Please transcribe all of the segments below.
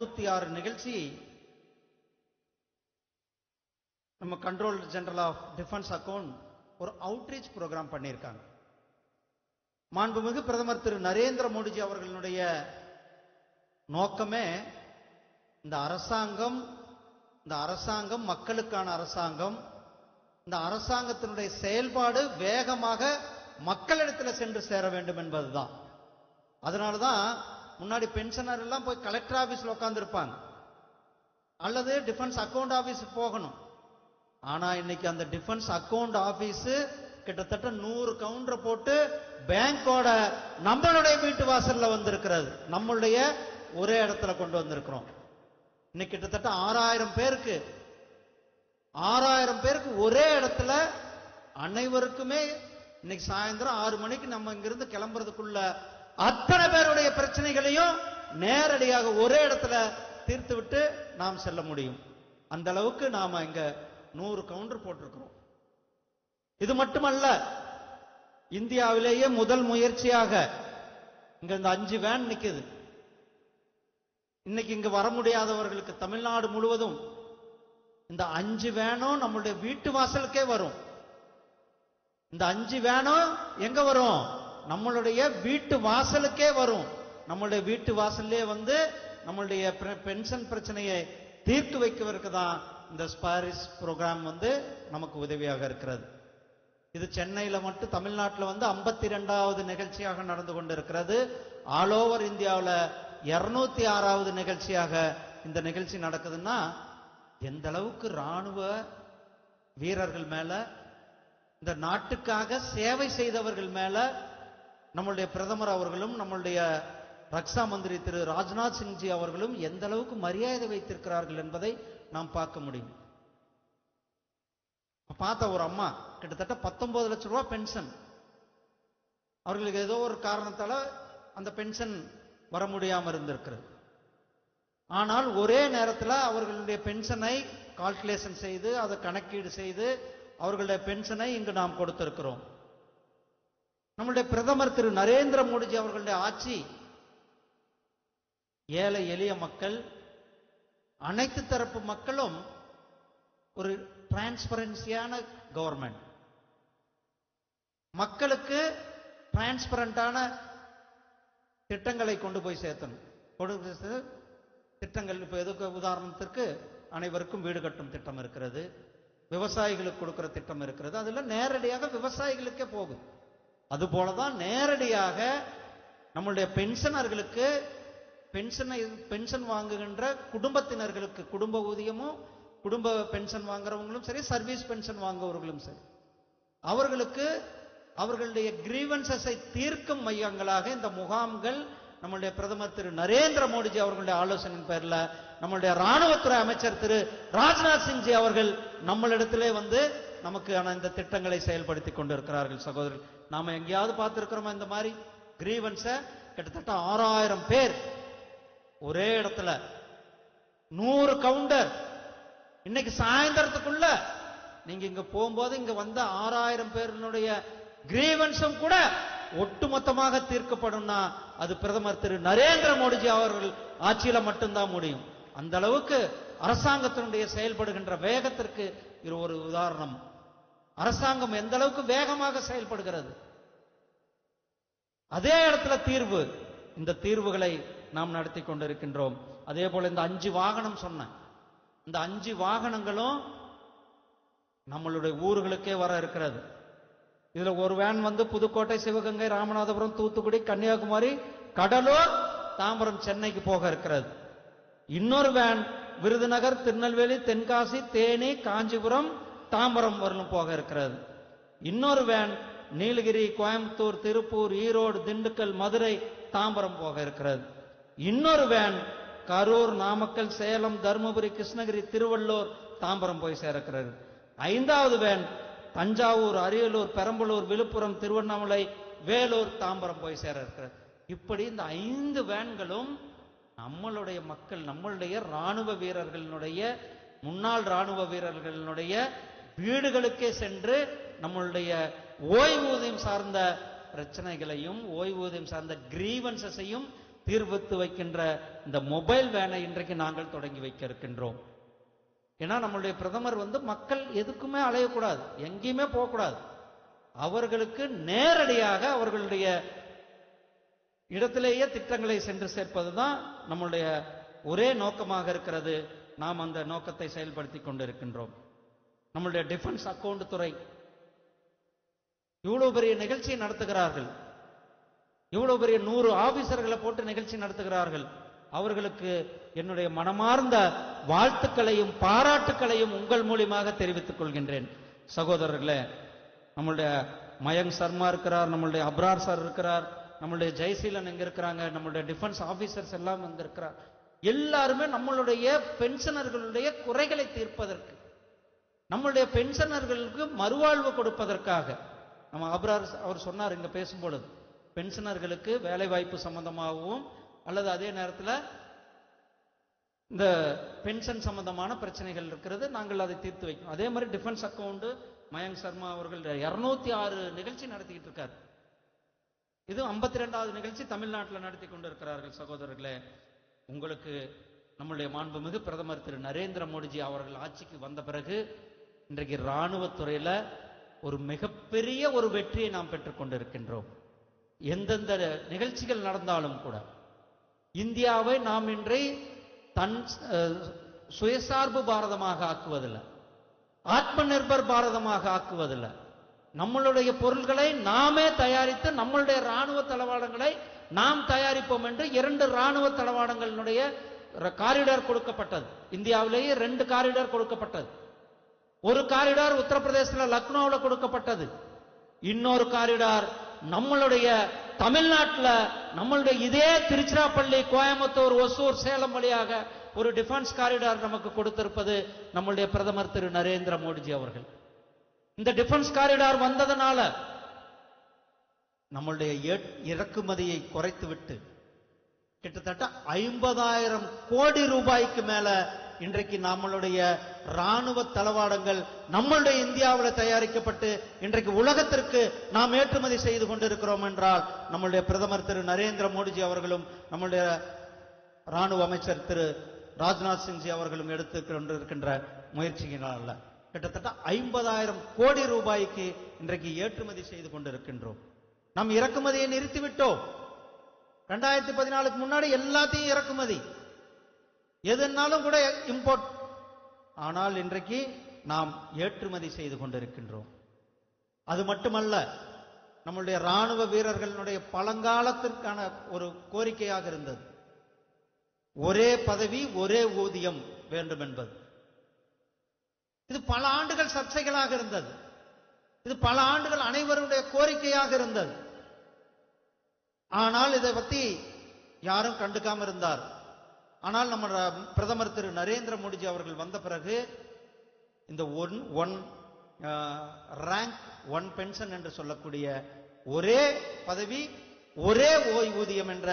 106 நிகழ்ச்சி நம்ம control general of defence account ஒரு அவுட்ரீச் ப்ரோக்ராம் பண்ணியிருக்காங்க. மாண்புமிகு பிரதமர் திரு நரேந்திர மோடிஜி அவர்களுடைய நோக்கமே இந்த அரசாங்கம் மக்களுக்கான அரசாங்கம், இந்த அரசாங்கத்தினுடைய செயல்பாடு வேகமாக மக்களிடத்தில் சென்று சேர வேண்டும் என்பதுதான். அதனாலதான் முன்னாடி பென்ஷனர் எல்லாம் போய் கலெக்டர் ஆபீஸ்ல உட்கார்ந்து இருப்பாங்க அல்லது டிஃபென்ஸ் அக்கவுண்ட் ஆபீஸ் போகணும். ஆனா இன்னைக்கு அந்த டிஃபென்ஸ் அக்கவுண்ட் ஆபீஸ் கிட்டத்தட்ட 100 கவுண்டர் போட்டு பேங்கோட நம்மளுடைய வீட்டு வாசல்ல வந்திருக்கிறது. நம்மளுடைய ஒரே இடத்துல கொண்டு வந்திருக்கிறோம். இன்னைக்கு கிட்டத்தட்ட 6000 பேருக்கு ஒரே இடத்துல அனைவருக்குமே இன்னைக்கு சாயந்தரம் 6 மணிக்கு நம்ம இங்கிருந்து கிளம்புறதுக்குள்ள அத்தனை பேருடைய பிரச்சனைகளையும் நேரடியாக ஒரே இடத்துல தீர்த்து விட்டு நாம் செல்ல முடியும். அந்த அளவுக்கு நாம இங்க 100 கவுண்டர் போட்டிருக்கிறோம். இது மட்டுமல்ல, இந்தியாவிலேயே முதல் முயற்சியாக இங்க இந்த 5 வேன் நிக்குது. இன்னைக்கு இங்க வர முடியாதவர்களுக்கு தமிழ்நாடு முழுவதும் இந்த 5 வேனும் நம்மளுடைய வீட்டு வாசலுக்கே வரும். இந்த 5 வேனும் எங்க வரும்? நம்மளுடைய வீட்டு வாசலுக்கே வரும். நம்மளுடைய வீட்டு வாசல்லே வந்து நம்மளுடைய பென்ஷன் பிரச்சனையை தீர்த்து வைக்கிறதுக்கு தான் இந்த ஸ்பாரிஸ் ப்ரோக்ராம் வந்து நமக்கு உதவியாக இருக்கிறது. இது சென்னையில மட்டும் தமிழ்நாட்டில் வந்து 52வது நிகழ்ச்சியாக நடந்து கொண்டிருக்கிறது. ஆல் ஓவர் இந்தியாவில் 206வது நிகழ்ச்சியாக இந்த நிகழ்ச்சி நடக்குதுன்னா எந்த அளவுக்கு ராணுவ வீரர்கள் மேல, இந்த நாட்டுக்காக சேவை செய்தவர்கள் மேல நம்மளுடைய பிரதமர் அவர்களும் நம்மளுடைய ரக்ஷா மந்திரி திரு ராஜ்நாத் சிங்ஜி அவர்களும் எந்த அளவுக்கு மரியாதை வைத்திருக்கிறார்கள் என்பதை நாம் பார்க்க முடியும். பார்த்த ஒரு அம்மா கிட்டத்தட்ட 19 லட்சம் ரூபாய் பென்ஷன், அவர்களுக்கு ஏதோ ஒரு காரணத்தால அந்த பென்ஷன் வர முடியாம இருந்திருக்கிறது. ஆனால் ஒரே நேரத்தில் அவர்களுடைய பென்ஷனை கால்குலேஷன் செய்து அதை கணக்கீடு செய்து அவர்களுடைய பென்ஷனை இங்கு நாம் கொடுத்திருக்கிறோம். நம்முடைய பிரதமர் திரு நரேந்திர மோடிஜி அவர்களுடைய ஆட்சி ஏழை எளிய மக்கள், அனைத்து தரப்பு மக்களும் ஒரு டிரான்ஸ்பரன்சியான கவர்மெண்ட், மக்களுக்கு டிரான்ஸ்பரண்டான திட்டங்களை கொண்டு போய் சேர்த்தணும். திட்டங்கள் இப்ப எதுக்கு உதாரணத்திற்கு அனைவருக்கும் வீடு கட்டும் திட்டம் இருக்கிறது, விவசாயிகளுக்கு கொடுக்கிற திட்டம் இருக்கிறது. அதுல நேரடியாக விவசாயிகளுக்கே போகுது. அது போலதான் நேரடியாக நம்மளுடைய பென்ஷனர்களுக்கு பென்ஷன் வாங்குகின்ற குடும்பத்தினர்களுக்கு குடும்ப ஊதியமும், குடும்ப பென்ஷன் வாங்குறவங்களும் சரி, சர்வீஸ் பென்ஷன் வாங்குவவர்களும் சரி, அவர்களுக்கு அவர்களுடைய கிரீவன்சஸை தீர்க்கும் மையங்களாக இந்த முகாம்கள் நம்மளுடைய பிரதமர் திரு நரேந்திர மோடிஜி அவர்களுடைய ஆலோசனையின் பேர்ல நம்மளுடைய ராணுவத்துறை அமைச்சர் திரு ராஜ்நாத் சிங்ஜி அவர்கள் நம்மளிடத்திலே வந்து நமக்கு இந்த திட்டங்களை செயல்படுத்தி கொண்டிருக்கிறார்கள். சகோதரர்கள், நாம எங்கேயாவது பார்த்திருக்கிறோமா இந்த மாதிரி கிரீவன்ஸ? கிட்டத்தட்ட 6000 பேர் ஒரே இடத்துல 100 கவுண்டர். இன்னைக்கு சாயந்தரத்துக்குள்ள நீங்க இங்க போகும்போது இங்க வந்த 6000 பேருடைய கிரீவன்ஸும் கூட ஒட்டுமொத்தமாக தீர்க்கப்படும்னா அது பிரதமர் திரு நரேந்திர மோடிஜி அவர்கள் ஆட்சியில மட்டும்தான் முடியும். அந்த அளவுக்கு அரசாங்கத்தினுடைய செயல்படுகின்ற வேகத்திற்கு இது ஒரு உதாரணம். அரசாங்கம் எந்த அளவுக்கு வேகமாக செயல்படுகிறது, அதே இடத்துல தீர்வு. இந்த தீர்வுகளை நாம் நடத்தி கொண்டிருக்கின்றோம். அதே போல இந்த 5 வாகனம் சொன்னேன், இந்த 5 வாகனங்களும் நம்மளுடைய ஊர்களுக்கே வர இருக்கிறது. இதுல ஒரு வேன் வந்து புதுக்கோட்டை, சிவகங்கை, ராமநாதபுரம், தூத்துக்குடி, கன்னியாகுமரி, கடலூர், தாம்பரம், சென்னைக்கு போக இருக்கிறது. இன்னொரு வேன் விருதுநகர், திருநெல்வேலி, தென்காசி, தேனி, காஞ்சிபுரம், தாம்பரம் வரலும் போக இருக்கிறது. இன்னொரு வேன் நீலகிரி, கோயம்புத்தூர், திருப்பூர், ஈரோடு, திண்டுக்கல், மதுரை, தாம்பரம் போக இருக்கிறது. இன்னொரு வேன் கரூர், நாமக்கல், சேலம், தருமபுரி, கிருஷ்ணகிரி, திருவள்ளூர், தாம்பரம் போய் சேர்க்கிறது. 5வது வேன் தஞ்சாவூர், அரியலூர், பெரம்பலூர், விழுப்புரம், திருவண்ணாமலை, வேலூர், தாம்பரம் போய் சேர இருக்கிறது. இப்படி இந்த 5 வேன்களும் நம்மளுடைய மக்கள், நம்மளுடைய ராணுவ வீரர்களுடைய, முன்னாள் ராணுவ வீரர்களுடைய வீடுகளுக்கே சென்று நம்மளுடைய ஓய்வூதியம் சார்ந்த பிரச்சனைகளையும் ஓய்வூதியம் சார்ந்த கிரீவன்சஸையும் தீர்வித்து வைக்கின்ற இந்த மொபைல் வேனை இன்றைக்கு நாங்கள் தொடங்கி வைக்க இருக்கின்றோம். ஏன்னா நம்மளுடைய பிரதமர் மக்கள் எதுக்குமே அலையக்கூடாது, எங்கேயுமே போகக்கூடாது. அவர்களுக்கு நேரடியாக அவர்களுடைய இடத்திலேயே திட்டங்களை சென்று சேர்ப்பதுதான் நம்முடைய ஒரே நோக்கமாக இருக்கிறது. நாம் அந்த நோக்கத்தை செயல்படுத்தி கொண்டிருக்கின்றோம். நம்முடைய டிஃபென்ஸ் அக்கவுண்ட் துறை இவ்வளவு பெரிய நிகழ்ச்சியை நடத்துகிறார்கள். இவ்வளவு பெரிய 100 ஆபீசர்களை போட்டு நிகழ்ச்சி நடத்துகிறார்கள். அவர்களுக்கு என்னுடைய மனமார்ந்த வாழ்த்துக்களையும் பாராட்டுக்களையும் உங்கள் மூலியமாக தெரிவித்துக் கொள்கின்றேன். சகோதரர்களே, நம்மளுடைய மயங்க் சர்மா இருக்கிறார், நம்மளுடைய அப்ரார் சார் இருக்கிறார், நம்மளுடைய ஜெயசீலன் எங்க இருக்கிறாங்க, நம்மளுடைய டிஃபென்ஸ் ஆபீசர்ஸ் எல்லாம் அங்க இருக்கிறார். எல்லாருமே நம்மளுடைய பென்ஷனர்களுடைய குறைகளை தீர்ப்பதற்கு, நம்மளுடைய பென்ஷனர்களுக்கு மறுவாழ்வு கொடுப்பதற்காக. நம்ம அப்ரார் அவர் சொன்னார் இங்க பேசும்பொழுது, பென்ஷனர்களுக்கு வேலை வாய்ப்பு சம்பந்தமாகவும் அல்லது அதே நேரத்தில் இந்த பென்ஷன் சம்பந்தமான பிரச்சனைகள் இருக்கிறது, நாங்கள் அதை தீர்த்து வைக்கணும். அதே மாதிரி டிஃபென்ஸ் அக்கவுண்ட் மயங்க் சர்மா அவர்கள் 206 நிகழ்ச்சி நடத்திக்கிட்டு இருக்கார். இது 52வது நிகழ்ச்சி தமிழ்நாட்டில் நடத்தி கொண்டிருக்கிறார்கள். சகோதரர்களே, உங்களுக்கு நம்முடைய மாண்புமிகு பிரதமர் திரு நரேந்திர மோடிஜி அவர்கள் ஆட்சிக்கு வந்த பிறகு இன்றைக்கு இராணுவத்துறையில ஒரு மிகப்பெரிய ஒரு வெற்றியை நாம் பெற்றுக் கொண்டிருக்கின்றோம். எந்தெந்த நிகழ்ச்சிகள் நடந்தாலும் கூட இந்தியாவை நாம் இன்றை தன் சுயசார்பு பாரதமாக ஆக்குவதில்லை, ஆத்ம நிர்பர் பாரதமாக ஆக்குவதில்லை. நம்மளுடைய பொருள்களை நாமே தயாரித்து நம்மளுடைய ராணுவ தளவாடங்களை நாம் தயாரிப்போம் என்று 2 ராணுவ தளவாடங்களுடைய காரிடார் கொடுக்கப்பட்டது. இந்தியாவிலேயே 2 காரிடார் கொடுக்கப்பட்டது. ஒரு காரிடார் உத்தரப்பிரதேசத்தில் லக்னோவில் கொடுக்கப்பட்டது. இன்னொரு காரிடார் நம்மளுடைய தமிழ்நாட்டில், நம்மளுடைய இதே திருச்சிராப்பள்ளி, கோயம்புத்தூர், ஒசூர், சேலம் வழியாக ஒரு டிஃபென்ஸ் காரிடார் நமக்கு கொடுத்திருப்பது நம்முடைய பிரதமர் திரு நரேந்திர மோடிஜி அவர்கள். இந்த டிஃபென்ஸ் காரிடார் வந்ததனால நம்மளுடைய இறக்குமதியை குறைத்துவிட்டு கிட்டத்தட்ட 50,000 கோடி ரூபாய்க்கு மேல இன்றைக்கு நம்மளுடைய ராணுவ தளவாடங்கள் நம்மளுடைய இந்தியாவில் தயாரிக்கப்பட்டு இன்றைக்கு உலகத்திற்கு நாம் ஏற்றுமதி செய்து கொண்டிருக்கிறோம் என்றால் நம்மளுடைய பிரதமர் திரு நரேந்திர மோடிஜி அவர்களும் நம்முடைய ராணுவ அமைச்சர் திரு ராஜ்நாத் சிங்ஜி அவர்களும் எடுத்து கொண்டிருக்கின்ற முயற்சியினால் கிட்டத்தட்ட 50,000 கோடி ரூபாய்க்கு இன்றைக்கு ஏற்றுமதி செய்து கொண்டிருக்கின்றோம். நாம் இறக்குமதியை நிறுத்திவிட்டோம். 2014க்கு முன்னாடி எல்லாத்தையும் இறக்குமதி, எதுனாலும் கூட இம்போர்ட். ஆனால் இன்றைக்கு நாம் ஏற்றுமதி செய்து கொண்டிருக்கின்றோம். அது மட்டுமல்ல, நம்முடைய ராணுவ வீரர்களுடைய பழங்காலத்திற்கான ஒரு கோரிக்கையாக இருந்தது, ஒரே பதவி ஒரே ஊதியம் வேண்டும் என்பது. இது பல ஆண்டுகள் சர்ச்சைகளாக இருந்தது. இது பல ஆண்டுகள் அனைவருடைய கோரிக்கையாக இருந்தது. ஆனால் இதை பத்தி யாரும் கண்டுக்காம இருந்தார். ஆனால் நம்ம பிரதமர் திரு நரேந்திர மோடிஜி அவர்கள் வந்த பிறகு இந்த ஒன் ரேங்க் ஒன் பென்ஷன் என்று சொல்லக்கூடிய ஒரே பதவி ஒரே ஓய்வூதியம் என்ற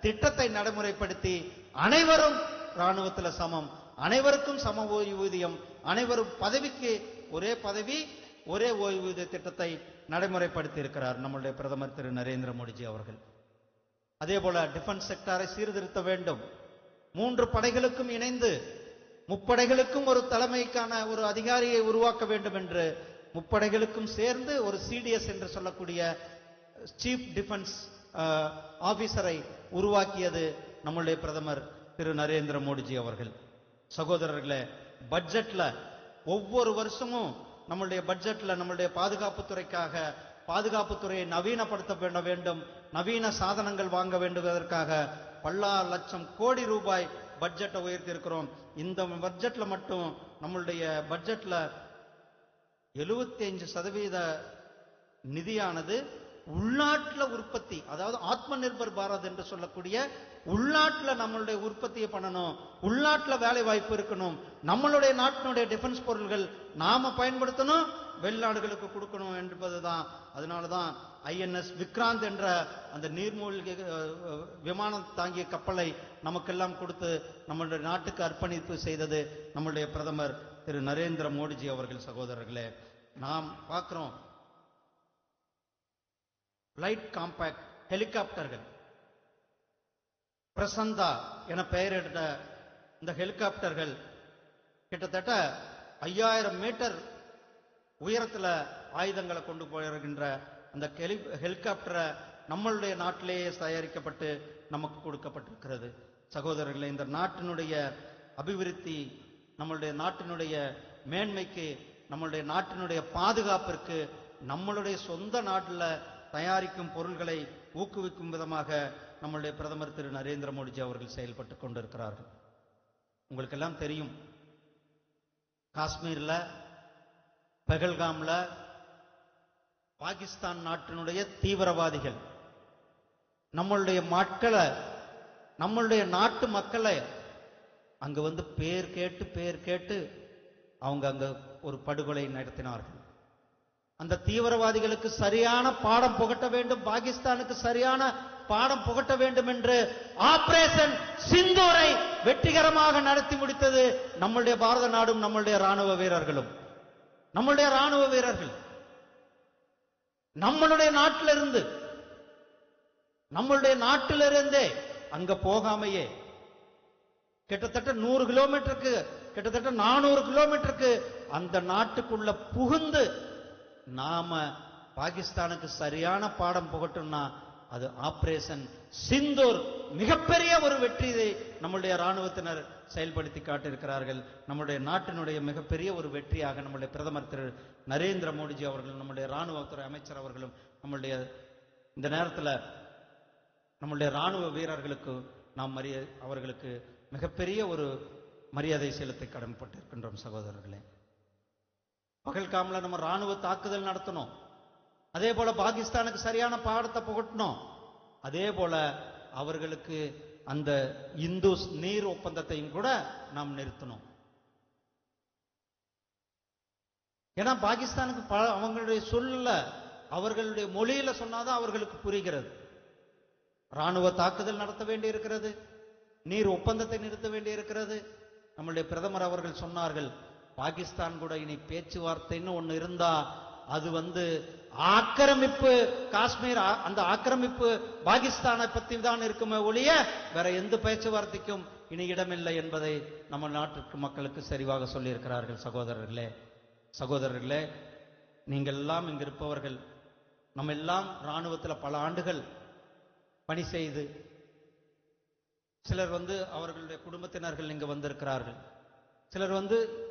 திட்டத்தை நடைமுறைப்படுத்தி அனைவரும் ராணுவத்தில் சமம், அனைவருக்கும் சம ஓய்வூதியம், அனைவரும் பதவிக்கு ஒரே பதவி ஒரே ஓய்வூதிய திட்டத்தை நடைமுறைப்படுத்தி இருக்கிறார் நம்முடைய பிரதமர் திரு நரேந்திர மோடிஜி அவர்கள். அதே போல டிஃபென்ஸ் செக்டாரை சீர்திருத்த வேண்டும். 3 படைகளுக்கும் இணைந்து முப்படைகளுக்கும் ஒரு தலைமைக்கான ஒரு அதிகாரியை உருவாக்க வேண்டும் என்று, முப்படைகளுக்கும் சேர்ந்து ஒரு சிடிஎஸ் என்று சொல்லக்கூடிய சீஃப் டிஃபென்ஸ் ஆபீசரை உருவாக்கியது நம்முடைய பிரதமர் திரு நரேந்திர மோடிஜி அவர்கள். சகோதரர்களே, பட்ஜெட்ல ஒவ்வொரு வருஷமும் நம்முடைய பட்ஜெட்ல நம்முடைய பாதுகாப்புத்துறைக்காக பாதுகாப்புத்துறையை நவீனப்படுத்த வேண்டும், நவீன சாதனங்கள் வாங்க வேண்டுவதற்காக பல லட்சம் கோடி ரூபாய் பட்ஜெட்டை உயர்த்தி இருக்கிறோம். இந்த பட்ஜெட்ல மட்டும் நம்மளுடைய பட்ஜெட்ல 75% நிதியானது உள்நாட்டில் உற்பத்தி, அதாவது ஆத்ம நிர்பர் பாரத் என்று சொல்லக்கூடிய உள்நாட்டில் நம்மளுடைய உற்பத்தியை பண்ணணும், உள்நாட்டில் வேலை வாய்ப்பு இருக்கணும், நம்மளுடைய நாட்டினுடைய டிஃபென்ஸ் பொருள்கள் நாம பயன்படுத்தணும், வெளிநாடுகளுக்கு கொடுக்கணும் என்பதுதான். அதனாலதான் INS விக்ராந்த் என்ற அந்த நீர்மூழ்கி விமானம் தாங்கிய கப்பலை நமக்கெல்லாம் கொடுத்து நம்மளுடைய நாட்டுக்கு அர்ப்பணிப்பு செய்தது நம்முடைய பிரதமர் திரு நரேந்திர மோடிஜி அவர்கள். சகோதரர்களே, நாம் பார்க்கிறோம் லைட் காம்பேக்ட் ஹெலிகாப்டர்கள். பிரசந்தா என பெயரிட்ட இந்த ஹெலிகாப்டர்கள் கிட்டத்தட்ட 5000 மீட்டர் உயரத்தில் ஆயுதங்களை கொண்டு போயிருக்கின்ற அந்த ஹெலிகாப்டரை நம்மளுடைய நாட்டிலேயே தயாரிக்கப்பட்டு நமக்கு கொடுக்கப்பட்டிருக்கிறது. சகோதரர்களே, இந்த நாட்டினுடைய அபிவிருத்தி, நம்மளுடைய நாட்டினுடைய மேன்மைக்கு, நம்மளுடைய நாட்டினுடைய பாதுகாப்பிற்கு நம்மளுடைய சொந்த நாட்டில் தயாரிக்கும் பொருள்களை ஊக்குவிக்கும் விதமாக நம்மளுடைய பிரதமர் திரு நரேந்திர மோடிஜி அவர்கள் செயல்பட்டு கொண்டிருக்கிறார்கள். உங்களுக்கு எல்லாம் தெரியும், காஷ்மீர்ல பெஹல்காம்ல பாகிஸ்தான் நாட்டினுடைய தீவிரவாதிகள் நம்மளுடைய மக்களை, நம்மளுடைய நாட்டு மக்களை அங்க வந்து பேர் கேட்டு அவங்க அங்க ஒரு படுகொலை நடத்தினார்கள். அந்த தீவிரவாதிகளுக்கு சரியான பாடம் புகட்ட வேண்டும், பாகிஸ்தானுக்கு சரியான பாடம் புகட்ட வேண்டும் என்று ஆபரேஷன் சிந்தூரை வெற்றிகரமாக நடத்தி முடித்தது நம்முடைய பாரத நாடும் நம்முடைய ராணுவ வீரர்களும். நம்முடைய ராணுவ வீரர்கள் நம்மளுடைய நாட்டிலிருந்தே அங்க போகாமையே கிட்டத்தட்ட 100 கிலோமீட்டருக்கு, கிட்டத்தட்ட 400 கிலோமீட்டருக்கு அந்த நாட்டுக்குள்ள புகுந்து நாம பாகிஸ்தானுக்கு சரியான பாடம் புகட்டும்னா அது ஆபரேஷன் சிந்தூர் மிகப்பெரிய ஒரு வெற்றியை நம்முடைய ராணுவத்தினர் செயல்படுத்தி காட்டியிருக்கிறார்கள். நம்முடைய நாட்டினுடைய மிகப்பெரிய ஒரு வெற்றியாக நம்முடைய பிரதமர் திரு நரேந்திர மோடிஜி அவர்களும் நம்முடைய ராணுவத்துறை அமைச்சர் அவர்களும் நம்முடைய இந்த நேரத்தில் நம்முடைய ராணுவ வீரர்களுக்கு நாம் அவர்களுக்கு மிகப்பெரிய ஒரு மரியாதை செலுத்தி கடமைப்பட்டிருக்கின்றோம். சகோதரர்களே, பகல்காம்ல நம்ம ராணுவ தாக்குதல் நடத்தணும், அதே போல பாகிஸ்தானுக்கு சரியான பாடத்தை புகட்டணும், அதே போல அவர்களுக்கு அந்த இந்துஸ் நீர் ஒப்பந்தத்தையும் கூட நாம் நிறுத்தணும். ஏன்னா பாகிஸ்தானுக்கு அவங்களுடைய சொல்ல, அவர்களுடைய மொழியில சொன்னாதான் அவர்களுக்கு புரிகிறது. ராணுவ தாக்குதல் நடத்த வேண்டி இருக்கிறது, நீர் ஒப்பந்தத்தை நிறுத்த வேண்டி இருக்கிறது. நம்முடைய பிரதமர் அவர்கள் சொன்னார்கள், பாகிஸ்தான் கூட இனி பேச்சுவார்த்தைன்னு ஒண்ணு இருந்தா அது ஆக்கிரமிப்பு, காஷ்மீர் அந்த ஆக்கிரமிப்பு பாகிஸ்தானை பத்தி தான் இருக்குமே ஒழிய வேற எந்த பேச்சுவார்த்தைக்கும் இனி இடமில்லை என்பதை நம்ம நாட்டுக்கு மக்களுக்கு சரிவாக சொல்லி இருக்கிறார்கள். சகோதரர்களே, நீங்கள் எல்லாம் இங்க இருப்பவர்கள், நம்ம எல்லாம் ராணுவத்தில் பல ஆண்டுகள் பணி செய்து, சிலர் அவர்களுடைய குடும்பத்தினர்கள் இங்க வந்திருக்கிறார்கள், சிலர்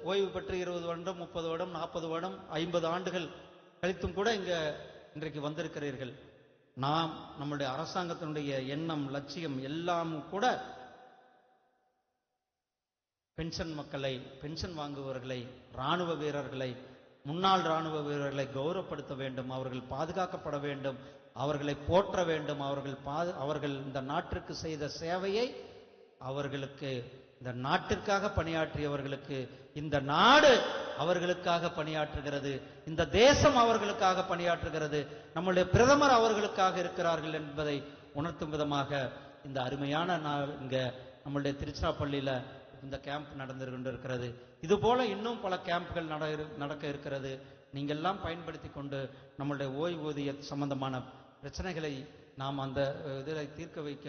ஓய்வு பெற்று 20 வருடம் 30 வருடம் 40 வருடம் 50 ஆண்டுகள் கழித்தும் கூட இங்க இன்றைக்கு வந்திருக்கிறீர்கள். நாம் நம்முடைய அரசாங்கத்தினுடைய எண்ணம், லட்சியம் எல்லாம் கூட பென்ஷன் மக்களை, பென்ஷன் வாங்குபவர்களை, ராணுவ வீரர்களை, முன்னாள் ராணுவ வீரர்களை கௌரவப்படுத்த வேண்டும், அவர்கள் பாதுகாக்கப்பட வேண்டும், அவர்களை போற்ற வேண்டும். அவர்கள் இந்த நாட்டிற்கு செய்த சேவையை, அவர்களுக்கு இந்த நாட்டிற்காக பணியாற்றியவர்களுக்கு இந்த நாடு அவர்களுக்காக பணியாற்றுகிறது, இந்த தேசம் அவர்களுக்காக பணியாற்றுகிறது, நம்முடைய பிரதமர் அவர்களுக்காக இருக்கிறார்கள் என்பதை உணர்த்தும் விதமாக இந்த அருமையான இங்க நம்முடைய திருச்சிராப்பள்ளியில இந்த கேம்ப் நடந்து கொண்டிருக்கிறது. இது போல இன்னும் பல கேம்புகள் நடக்க இருக்கிறது. நீங்கள் எல்லாம் பயன்படுத்தி கொண்டு நம்முடைய ஓய்வூதிய சம்பந்தமான பிரச்சனைகளை நாம் அந்த இதில் தீர்க்க வைக்க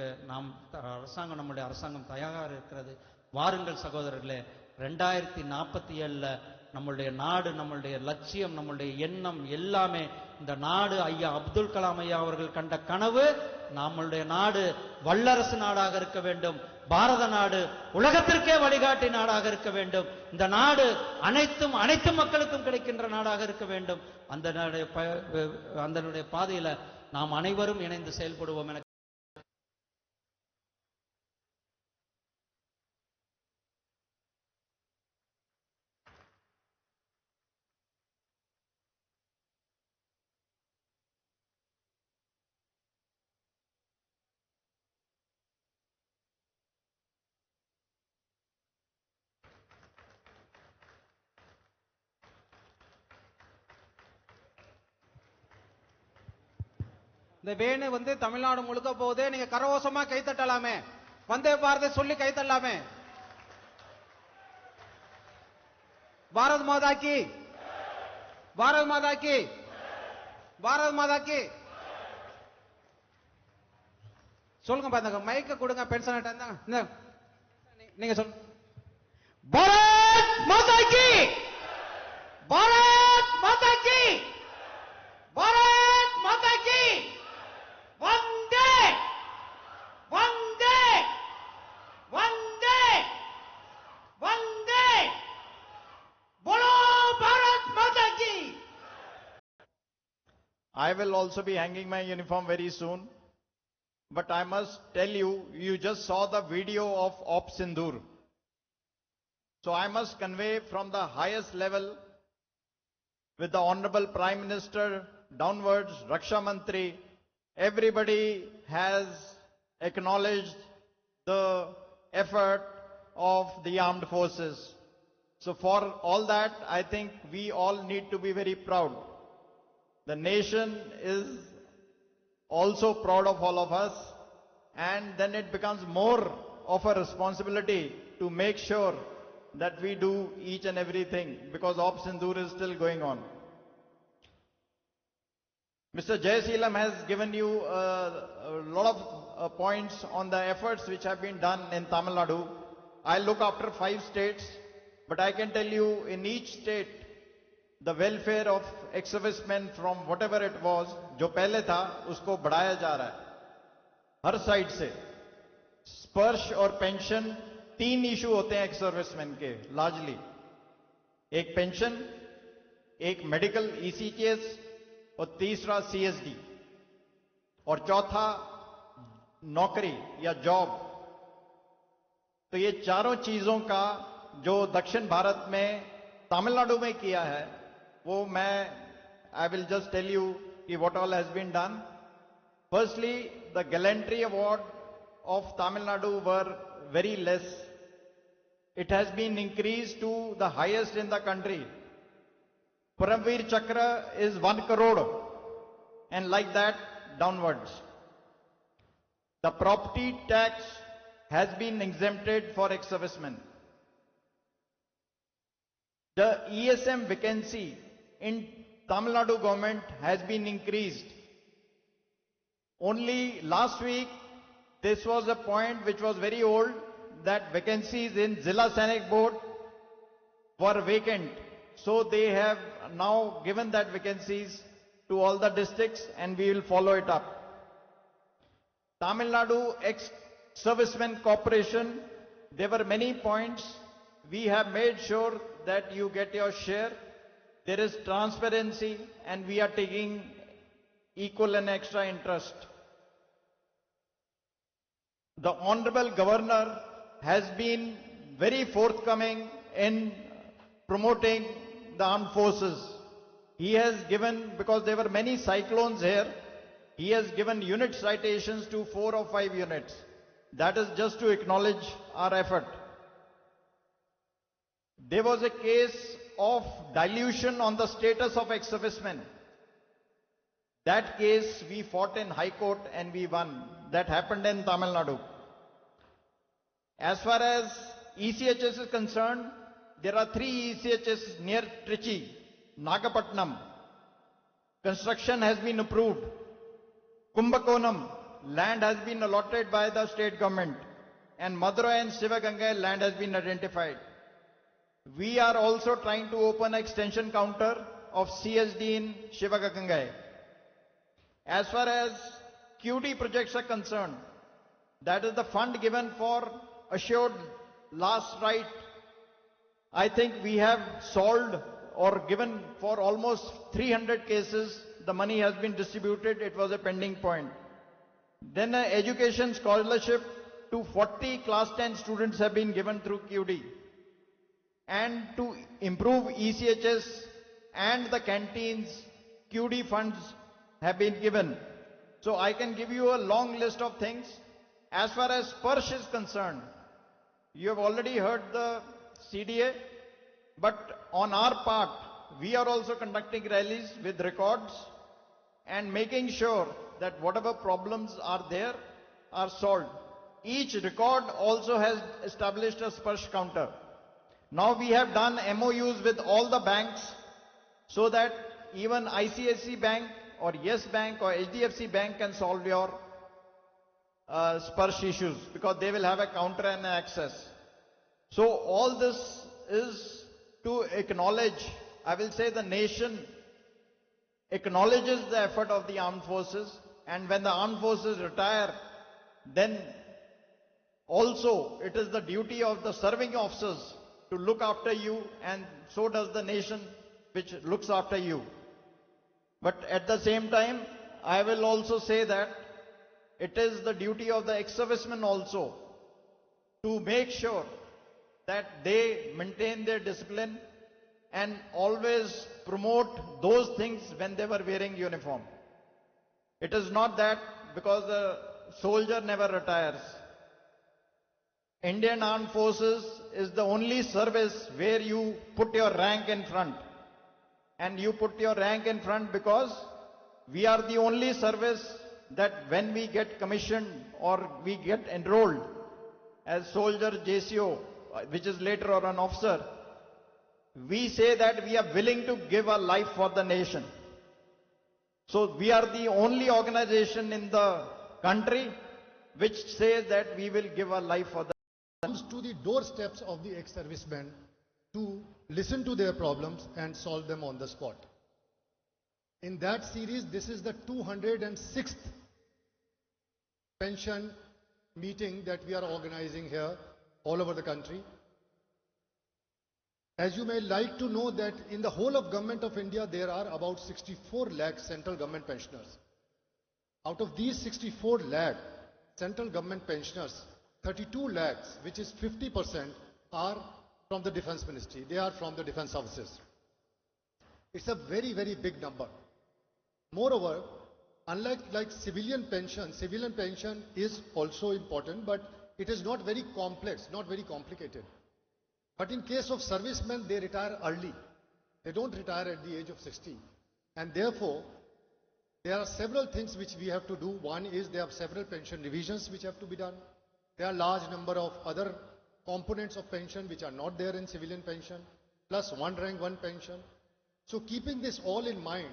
நம்முடைய அரசாங்கம் தயாராக இருக்கிறது. வாருங்கள் சகோதரர்களே, 2047 நம்மளுடைய நாடு, நம்மளுடைய லட்சியம், நம்மளுடைய எண்ணம் எல்லாமே இந்த நாடு ஐயா அப்துல் கலாம் ஐயா அவர்கள் கண்ட கனவு, நம்மளுடைய நாடு வல்லரசு நாடாக இருக்க வேண்டும், பாரத நாடு உலகத்திற்கே வழிகாட்டி நாடாக இருக்க வேண்டும், இந்த நாடு அனைத்து மக்களுக்கும் கிடைக்கின்ற நாடாக இருக்க வேண்டும். அந்த பாதையில நாம் அனைவரும் இணைந்து செயல்படுவோம் என இந்த வேணு தமிழ்நாடு முழுக்க போகுது. நீங்க கரவோசமா கை தட்டலாமே, வந்தே பாரத சொல்லி கை தட்டலாமே. பாரத் மாதா கி, பாரத் மாதா கி, பாரத் மாதா கி. சொல்லுங்க இந்த மைக்க கொடுங்க பென்ஷன் இந்தாங்க நீங்க சொல்லுங்க. பாரத் மாதா கி, பாரத் மாதா கி, பாரத் மாதா கி, வந்தே வந்தே வந்தே வந்தே, बोलो भारत माता की. I will also be hanging my uniform very soon. But I must tell you, you just saw the video of Op Sindoor. So I must convey from the highest level with the Honorable Prime Minister downwards, Raksha Mantri, everybody has acknowledged the effort of the armed forces. So for all that, I think we all need to be very proud. The nation is also proud of all of us, and then it becomes more of a responsibility to make sure that we do each and everything, because Op Sindoor is still going on. Mr. Jayaseelam has given you a lot of points on the efforts which have been done in Tamil Nadu. I look after 5 states, but I can tell you in each state, the welfare of ex-servicemen from whatever it was, जो पहले था, उसको बढ़ाया जा रहा है हर side से. स्पर्श और पेंशन 3 इशू होते हैं ex-servicemen के लार्जली. एक पेंशन, एक मेडिकल ECHS और तीसरा CSD, और चौथा नौकरी या जॉब. तो ये चारों चीजों का जो दक्षिण भारत में तमिलनाडु में किया है, वो I will just tell you कि what all has been done. Firstly, the gallantry award of Tamil Nadu were very less. It has been increased to the highest in the country. Paramveer Chakra is 1 crore, and like that downwards. The property tax has been exempted for ex-servicemen. The ESM vacancy in Tamil Nadu government has been increased. Only last week, this was a point which was very old, that vacancies in Zilla Sainik Board were vacant. So they have now given that vacancies to all the districts, and we will follow it up. Tamil Nadu ex-servicemen corporation, there were many points. We have made sure that you get your share. There is transparency, and we are taking equal and extra interest. The Honorable Governor has been very forthcoming in promoting the armed forces. He has given, because there were many cyclones here, he has given unit citations to 4 or 5 units. That is just to acknowledge our effort. There was a case of dilution on the status of ex-servicemen. That case we fought in High Court and we won. That happened in Tamil Nadu. As far as ECHS is concerned, there are 3 ECHS near Trichy, Nagapatnam. Construction has been approved. Kumbakonam, land has been allotted by the state government. And Madurai and Sivagangai land has been identified. We are also trying to open an extension counter of CSD in Sivagangai. As far as QD projects are concerned, that is the fund given for assured last right. I think we have solved or given for almost 300 cases. The money has been distributed. It was a pending point. Then an education scholarship to 40 class 10 students have been given through QD. And to improve ECHS and the canteens, QD funds have been given. So I can give you a long list of things. As far as Sparsh is concerned, you have already heard the CDA, but on our part, we are also conducting rallies with records and making sure that whatever problems are there are solved. Each record also has established a Sparsh counter. Now we have done MOUs with all the banks so that even ICICI Bank or Yes Bank or HDFC Bank can solve your Sparsh issues, because they will have a counter and access. So all this is to acknowledge, I will say the nation acknowledges the effort of the armed forces, and when the armed forces retire, then also it is the duty of the serving officers to look after you, and so does the nation which looks after you. But at the same time, I will also say that it is the duty of the ex-servicemen also to make sure that they maintain their discipline and always promote those things when they were wearing uniform. It is not that because the soldier never retires. Indian Armed Forces is the only service where you put your rank in front. And you put your rank in front because we are the only service that when we get commissioned or we get enrolled as soldier JCO, which is later or an officer, we say that we are willing to give our life for the nation. So we are the only organization in the country which says that we will give our life for the comes to the doorsteps of the ex-servicemen to listen to their problems and solve them on the spot. In that series, this is the 206th pension meeting that we are organizing here all over the country. As you may like to know that in the whole of Government of India, there are about 64 lakh central government pensioners. Out of these 64 lakh central government pensioners, 32 lakhs, which is 50%, are from the Defence Ministry. They are from the Defence Services. It's a very, very big number. Moreover, unlike civilian pension is also important, but it is not very complex, not very complicated. But in case of servicemen, they retire early. They don't retire at the age of 60. And therefore, there are several things which we have to do. One is there are several pension revisions which have to be done. There are large number of other components of pension which are not there in civilian pension, plus one rank, one pension. So keeping this all in mind,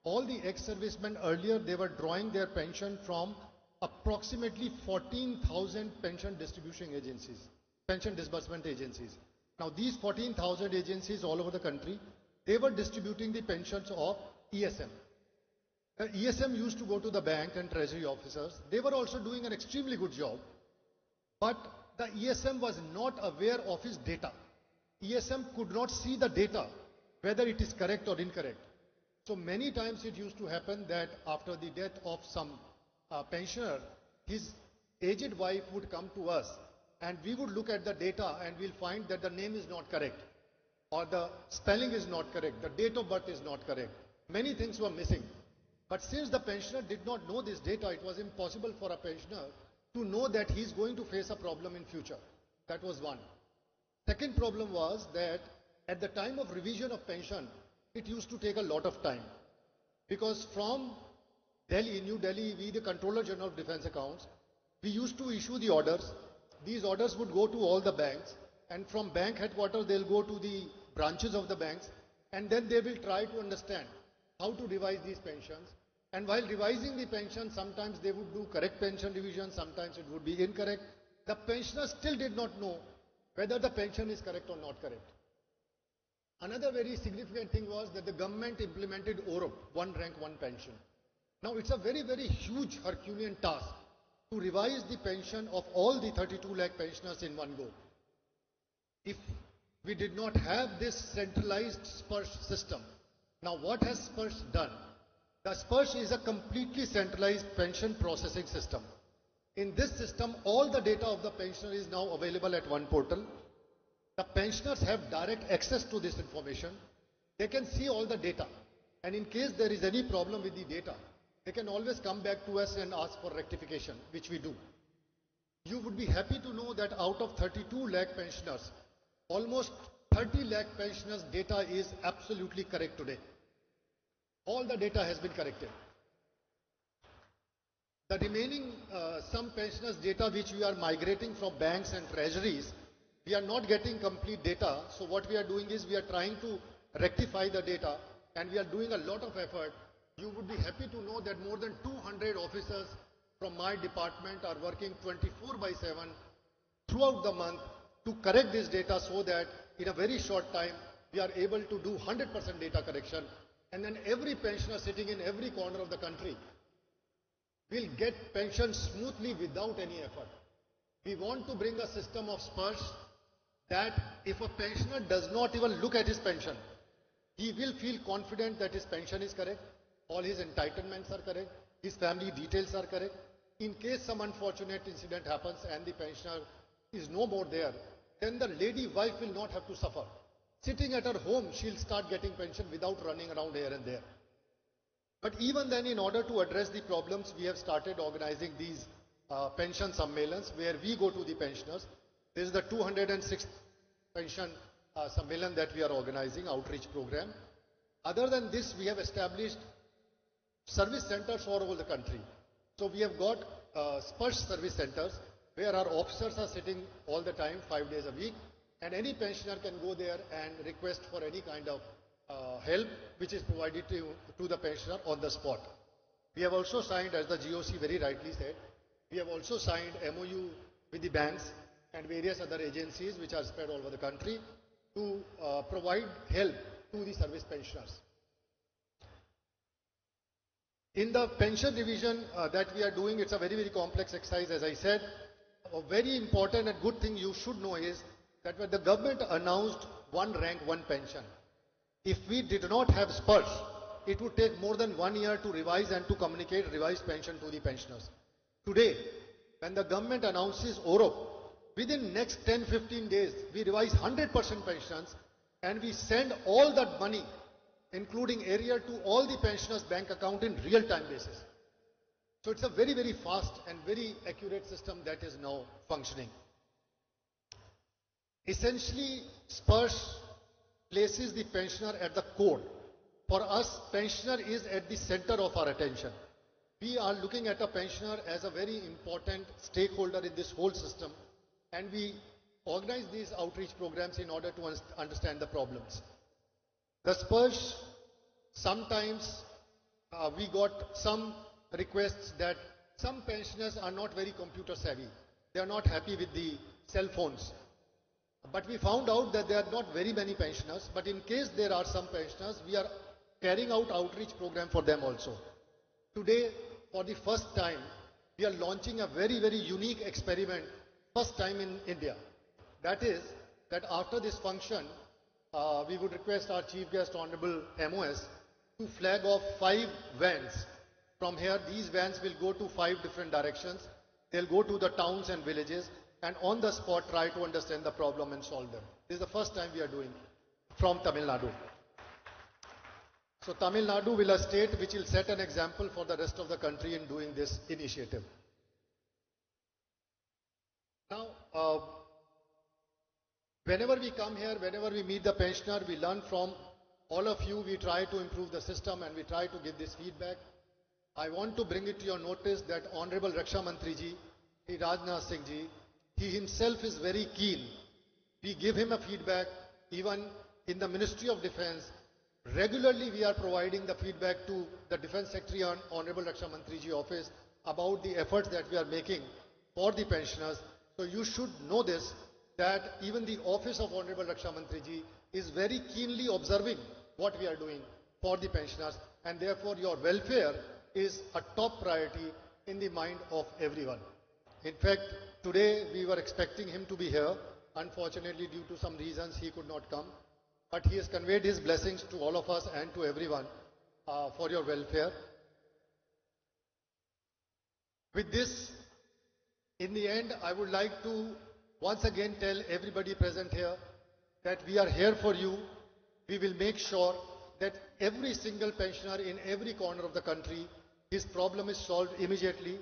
all the ex-servicemen earlier, they were drawing their pension from approximately 14,000 pension distribution agencies, pension disbursement agencies. Now these 14,000 agencies all over the country, they were distributing the pensions of ESM. The ESM used to go to the bank and treasury officers. They were also doing an extremely good job. But the ESM was not aware of his data. ESM could not see the data, whether it is correct or incorrect. So many times it used to happen that after the death of some pensioner, his aged wife would come to us and we would look at the data and we'll find that the name is not correct, or the spelling is not correct, the date of birth is not correct. Many things were missing. But since the pensioner did not know this data, it was impossible for a pensioner to know that he is going to face a problem in future. That was one. Second problem was that at the time of revision of pension, it used to take a lot of time. Because from Delhi, New Delhi, we, the Controller General of Defence Accounts, we used to issue the orders. These orders would go to all the banks, and from bank headquarters, they'll go to the branches of the banks, and then they will try to understand how to revise these pensions. And while revising the pension, sometimes they would do correct pension revision, sometimes it would be incorrect. The pensioner still did not know whether the pension is correct or not correct. Another very significant thing was that the government implemented OROP, one rank, one pension. Now it's a very, very huge Herculean task to revise the pension of all the 32 lakh pensioners in one go. If we did not have this centralized SPERSH system, now what has SPERSH done? The SPERSH is a completely centralized pension processing system. In this system, all the data of the pensioner is now available at one portal. The pensioners have direct access to this information. They can see all the data. And in case there is any problem with the data, they can always come back to us and ask for rectification, which we do. You would be happy to know that out of 32 lakh pensioners, almost 30 lakh pensioners' data is absolutely correct today. All the data has been corrected. The remaining some pensioners' data which we are migrating from banks and treasuries, we are not getting complete data. So what we are doing is we are trying to rectify the data, and we are doing a lot of effort. You would be happy to know that more than 200 officers from my department are working 24/7 throughout the month to correct this data so that in a very short time we are able to do 100% data correction, and then every pensioner sitting in every corner of the country will get pension smoothly without any effort. We want to bring a system of spurs that if a pensioner does not even look at his pension, he will feel confident that his pension is correct, all his entitlements are correct, his family details are correct. In case some unfortunate incident happens and the pensioner is no more there, then the lady wife will not have to suffer. Sitting at her home, she'll start getting pension without running around here and there. But even then, in order to address the problems, we have started organizing these pension sammelans where we go to the pensioners. This is the 206th pension sammelan that we are organizing, outreach program. Other than this, we have established service centers all over the country. So we have got Sparsh service centers where our officers are sitting all the time, 5 days a week, and any pensioner can go there and request for any kind of help which is provided to the pensioner on the spot. We have also signed, as the GOC very rightly said, we have also signed MOU with the banks and various other agencies which are spread all over the country to provide help to the service pensioners. In the pension revision that we are doing, it's a very, very complex exercise, as I said. A very important and good thing you should know is that when the government announced one rank, one pension, if we did not have spurs, it would take more than 1 year to revise and to communicate revised pension to the pensioners. Today, when the government announces OROP, within next 10-15 days, we revise 100% pensions and we send all that money, including arrear, to all the pensioners' bank account in real-time basis. So it's a very, very fast and very accurate system that is now functioning. Essentially, Spurs places the pensioner at the core. For us, pensioner is at the center of our attention. We are looking at a pensioner as a very important stakeholder in this whole system, and we organize these outreach programs in order to understand the problems. The Spurs, sometimes we got some requests that some pensioners are not very computer savvy. They are not happy with the cell phones. But we found out that there are not very many pensioners, but in case there are some pensioners, we are carrying out outreach program for them also. Today, for the first time, we are launching a very, very unique experiment, first time in India. That is, that after this function, we would request our chief guest, Honorable MOS, to flag off 5 vans. From here, these vans will go to 5 different directions. They'll go to the towns and villages and on the spot try to understand the problem and solve them. This is the first time we are doing from Tamil Nadu. So Tamil Nadu will a state which will set an example for the rest of the country in doing this initiative. Now, whenever we come here, whenever we meet the pensioner, we learn from all of you. We try to improve the system and we try to give this feedback. I want to bring it to your notice that Honorable Raksha Mantri ji, Rajnath Singh ji, he himself is very keen. We give him a feedback even in the Ministry of Defence. Regularly we are providing the feedback to the Defence Secretary and Honorable Raksha Mantri ji office about the efforts that we are making for the pensioners. So you should know this, that even the office of Honorable Raksha Mantri ji is very keenly observing what we are doing for the pensioners, and therefore your welfare is a top priority in the mind of everyone. In fact, today we were expecting him to be here. Unfortunately, due to some reasons, he could not come. But he has conveyed his blessings to all of us and to everyone for your welfare. With this, in the end, I would like to once again tell everybody present here that we are here for you. We will make sure that every single pensioner in every corner of the country, his problem is solved immediately.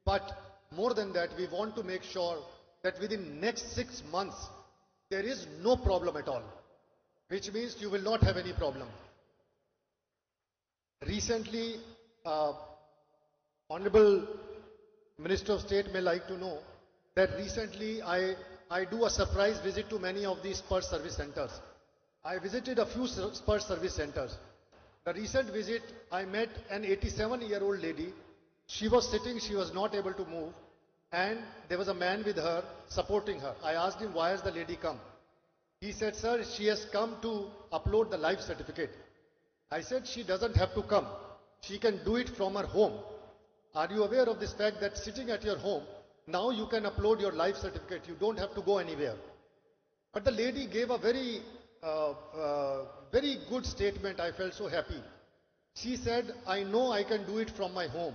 But more than that, we want to make sure that within next 6 months, there is no problem at all, which means you will not have any problem. Recently, Honorable Minister of State may like to know that recently I do a surprise visit to many of these Spurs service centers. I visited a few Spurs service centers. The recent visit, I met an 87-year-old lady. She was sitting, she was not able to move, and there was a man with her supporting her. I asked him, why has the lady come? He said, sir, she has come to upload the life certificate. I said, she doesn't have to come. She can do it from her home. Are you aware of this fact that sitting at your home, now you can upload your life certificate. You don't have to go anywhere. But the lady gave a very good statement. I felt so happy. She said, I know I can do it from my home.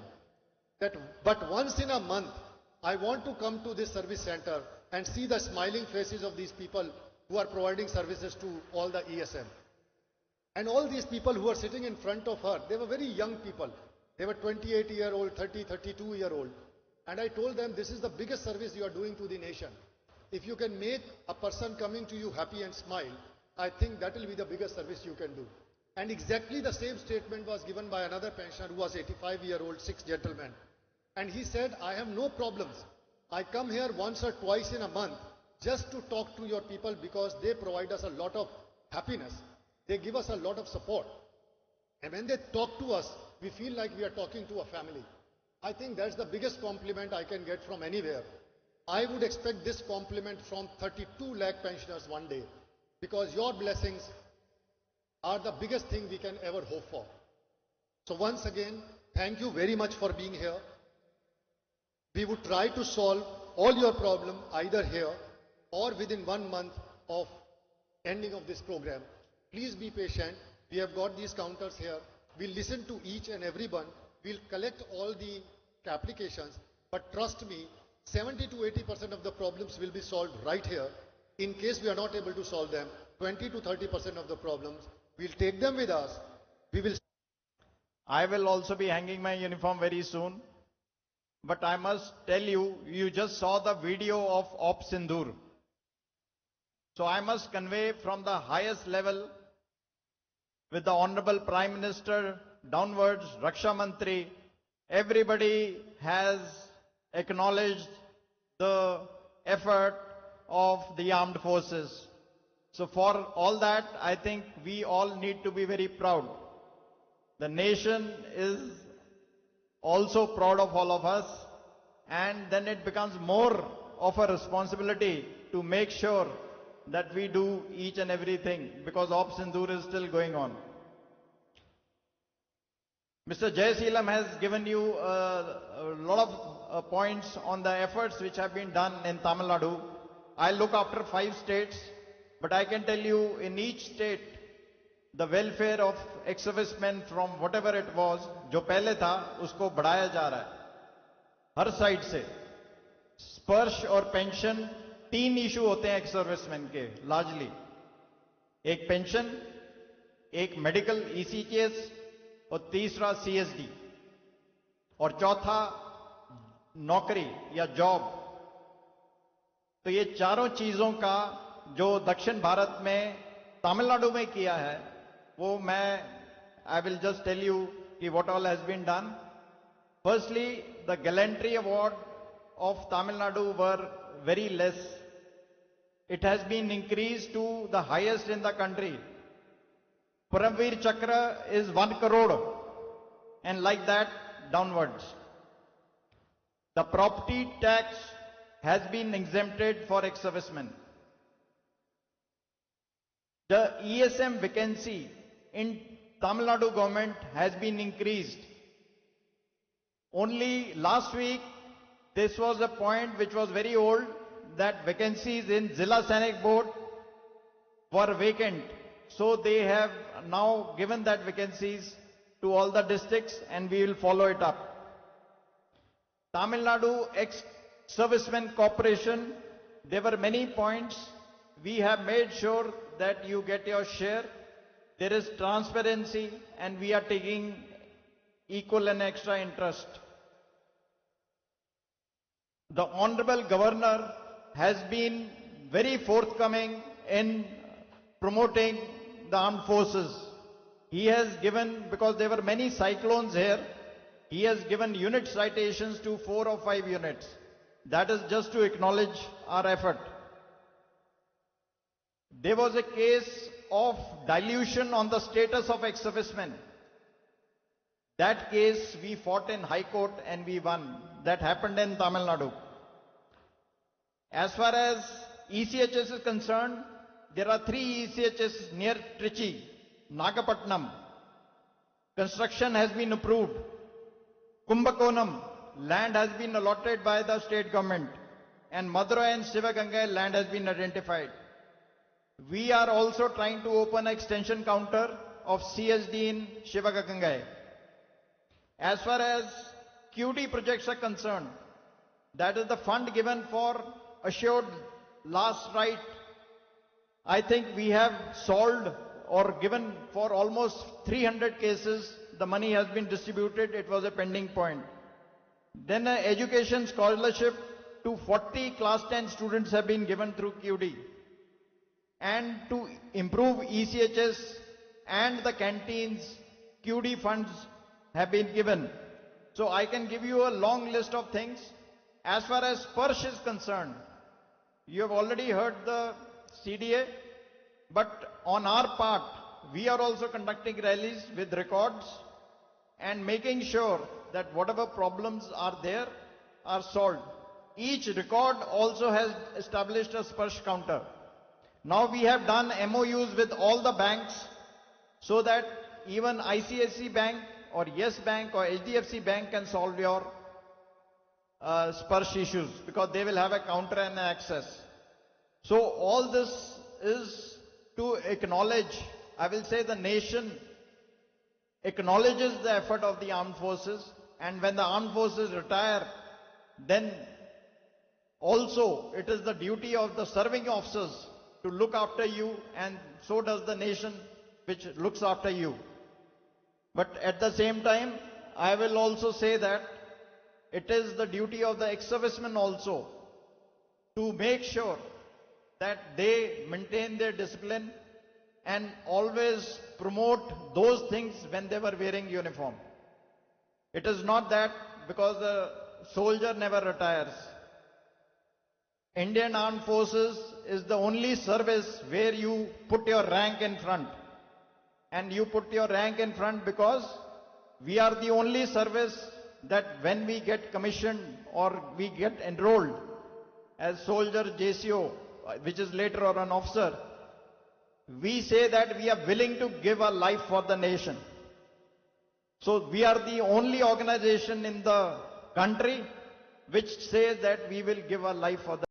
But once in a month, I want to come to this service center and see the smiling faces of these people who are providing services to all the ESM. And all these people who are sitting in front of her, they were very young people. They were 28-year-old, 30, 32-year-old. And I told them, this is the biggest service you are doing to the nation. If you can make a person coming to you happy and smile, I think that will be the biggest service you can do. And exactly the same statement was given by another pensioner who was 85-year-old, 6 gentlemen. And he said, I have no problems. I come here once or twice in a month just to talk to your people because they provide us a lot of happiness. They give us a lot of support. And when they talk to us, we feel like we are talking to a family. I think that's the biggest compliment I can get from anywhere. I would expect this compliment from 32 lakh pensioners one day, because your blessings are the biggest thing we can ever hope for. So once again, thank you very much for being here. We would try to solve all your problems either here or within 1 month of ending of this program. Please be patient. We have got these counters here. We'll listen to each and every one. We'll collect all the applications. But trust me, 70 to 80% of the problems will be solved right here. In case we are not able to solve them, 20 to 30% of the problems, we'll take them with us. We will. I will also be hanging my uniform very soon. But I must tell you, you just saw the video of Op Sindoor. So I must convey from the highest level, with the Honorable Prime Minister downwards, Raksha Mantri, everybody has acknowledged the effort of the armed forces. So for all that, I think we all need to be very proud. The nation is also proud of all of us, and then it becomes more of a responsibility to make sure that we do each and everything, because Op Sindoor is still going on. Mr. Jai Seelam has given you a lot of points on the efforts which have been done in Tamil Nadu. I look after 5 states, but I can tell you in each state, the welfare of ex-servicemen from whatever it was, जो पहले था, उसको बढ़ाया जा रहा है. हर side से. स्पर्श और पेंशन 3 इशू होते हैं ex-servicemen के, largely. एक पेंशन, एक मेडिकल ECHS और तीसरा CSD. और चौथा नौकरी या जॉब. तो ये चारों चीजों का जो दक्षिण भारत में तमिलनाडु में किया है, वो मैं I will just tell you कि what all has been done. Firstly, the gallantry award of Tamil Nadu were very less. It has been increased to the highest in the country. Paramveer Chakra is 1 crore, and like that downwards. The property tax has been exempted for ex-servicemen. The ESM vacancy in Tamil Nadu government has been increased. Only last week, this was a point which was very old, that vacancies in Zilla Sainik Board were vacant. So they have now given that vacancies to all the districts, and we will follow it up. Tamil Nadu Ex-Servicemen Corporation, there were many points. We have made sure that you get your share. There is transparency, and we are taking equal and extra interest. The Honorable Governor has been very forthcoming in promoting the armed forces. He has given, because there were many cyclones here, he has given unit citations to 4 or 5 units. That is just to acknowledge our effort. There was a case of dilution on the status of ex-servicemen. That case we fought in High Court and we won. That happened in Tamil Nadu. As far as ECHS is concerned, there are 3 ECHS near Trichy, Nagapatnam. Construction has been approved. Kumbakonam, land has been allotted by the state government. And Madurai and Sivagangai land has been identified. We are also trying to open an extension counter of CSD in Sivagangai. As far as QD projects are concerned, that is the fund given for assured last right. I think we have solved or given for almost 300 cases. The money has been distributed. It was a pending point. Then an education scholarship to 40 class 10 students have been given through QD. And to improve ECHS and the canteens, QD funds have been given. So I can give you a long list of things. As far as Sparsh is concerned, you have already heard the CDA, but on our part, we are also conducting rallies with records and making sure that whatever problems are there are solved. Each record also has established a Sparsh counter. Now we have done MOUs with all the banks so that even ICICI Bank or Yes Bank or HDFC Bank can solve your Sparsh issues because they will have a counter and access. So all this is to acknowledge, I will say the nation acknowledges the effort of the armed forces, and when the armed forces retire, then also it is the duty of the serving officers to look after you, and so does the nation which looks after you. But at the same time, I will also say that it is the duty of the ex-servicemen also to make sure that they maintain their discipline and always promote those things when they were wearing uniform. It is not that because a soldier never retires. Indian Armed Forces is the only service where you put your rank in front. And you put your rank in front because we are the only service that when we get commissioned or we get enrolled as soldier JCO, which is later or an officer, we say that we are willing to give our life for the nation. So we are the only organization in the country which says that we will give our life for the